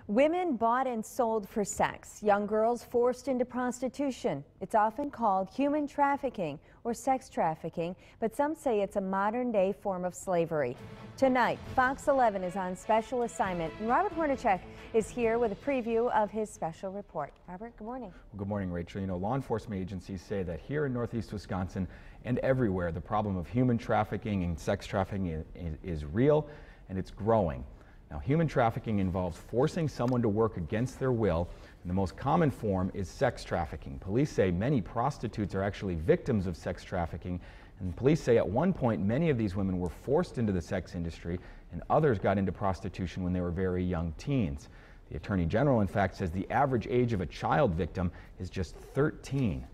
Women bought and sold for sex, young girls forced into prostitution. It's often called human trafficking or sex trafficking, but some say it's a modern-day form of slavery. Tonight, Fox 11 is on special assignment, and Robert Hornacek is here with a preview of his special report. Robert, good morning. Well, good morning, Rachel. You know, law enforcement agencies say that here in northeast Wisconsin and everywhere, the problem of human trafficking and sex trafficking is real, and it's growing. Now, human trafficking involves forcing someone to work against their will, and the most common form is sex trafficking. Police say many prostitutes are actually victims of sex trafficking, and police say at one point many of these women were forced into the sex industry, and others got into prostitution when they were very young teens. The Attorney General, in fact, says the average age of a child victim is just 13.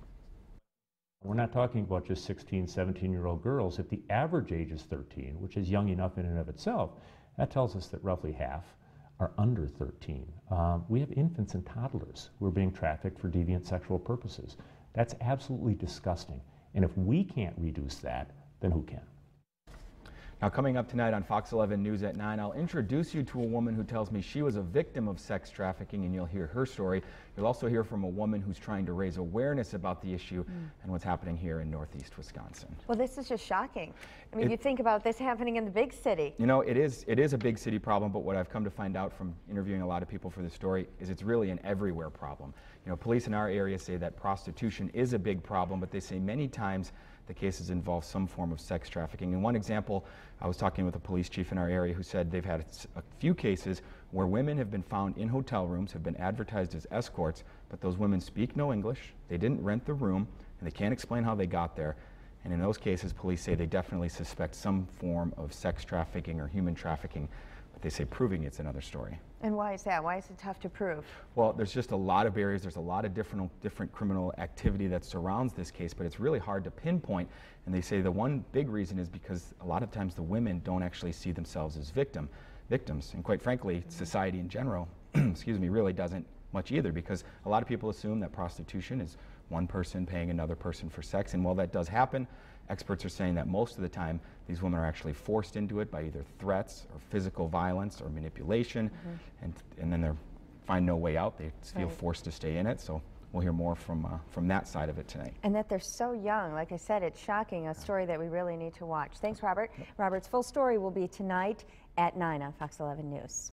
We're not talking about just 16, 17-year-old girls. If the average age is 13, which is young enough in and of itself, that tells us that roughly half are under 13. We have infants and toddlers who are being trafficked for deviant sexual purposes. That's absolutely disgusting. And if we can't reduce that, then who can? Now, coming up tonight on Fox 11 News at 9, I'll introduce you to a woman who tells me she was a victim of sex trafficking, and you'll hear her story. You'll also hear from a woman who's trying to raise awareness about the issue and what's happening here in northeast Wisconsin. Well, this is just shocking. I mean, you think about this happening in the big city. You know, it is a big city problem, but what I've come to find out from interviewing a lot of people for this story is it's really an everywhere problem. You know, police in our area say that prostitution is a big problem, but they say many times the cases involve some form of sex trafficking. In one example, I was talking with a police chief in our area who said they've had a few cases where women have been found in hotel rooms, have been advertised as escorts, but those women speak no English, they didn't rent the room, and they can't explain how they got there. And in those cases, police say they definitely suspect some form of sex trafficking or human trafficking, but they say proving it's another story. And why is that? Why is it tough to prove? Well, there's just a lot of barriers. There's a lot of different criminal activity that surrounds this case, but it's really hard to pinpoint. And they say the one big reason is because a lot of times the women don't actually see themselves as victims. And quite frankly, society in general, excuse me, really doesn't much either, because a lot of people assume that prostitution is one person paying another person for sex. And while that does happen, experts are saying that most of the time these women are actually forced into it by either threats or physical violence or manipulation, and then they find no way out. They feel forced to stay in it. So we'll hear more from that side of it tonight. And that they're so young. Like I said, it's shocking, a story that we really need to watch. Thanks, Robert. Robert's full story will be tonight at 9 on Fox 11 News.